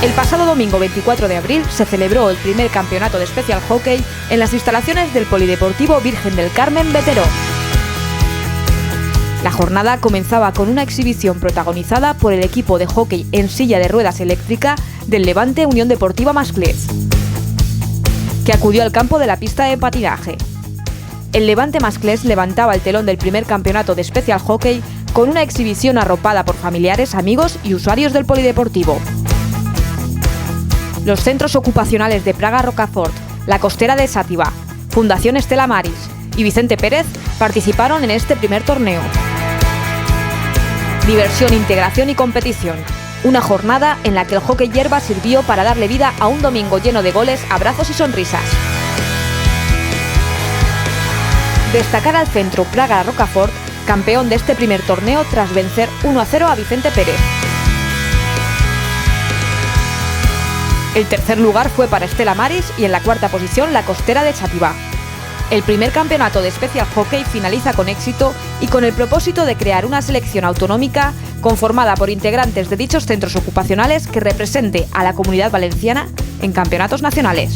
El pasado domingo 24 de abril se celebró el primer campeonato de Special Hockey en las instalaciones del Polideportivo Virgen del Carmen Veteró. La jornada comenzaba con una exhibición protagonizada por el equipo de hockey en silla de ruedas eléctrica del Levante Unión Deportiva Masclés, que acudió al campo de la pista de patinaje. El Levante Masclés levantaba el telón del primer campeonato de Special Hockey con una exhibición arropada por familiares, amigos y usuarios del polideportivo. Los centros ocupacionales de Praga Rocafort, La Costera de Xàtiva, Fundación Estela Maris y Vicente Pérez participaron en este primer torneo. Diversión, integración y competición. Una jornada en la que el hockey hierba sirvió para darle vida a un domingo lleno de goles, abrazos y sonrisas. Destacar al centro Praga Rocafort, campeón de este primer torneo tras vencer 1-0 a Vicente Pérez. El tercer lugar fue para Estela Maris y en la cuarta posición La Costera de Xàtiva. El primer campeonato de Special Hockey finaliza con éxito y con el propósito de crear una selección autonómica conformada por integrantes de dichos centros ocupacionales que represente a la Comunidad Valenciana en campeonatos nacionales.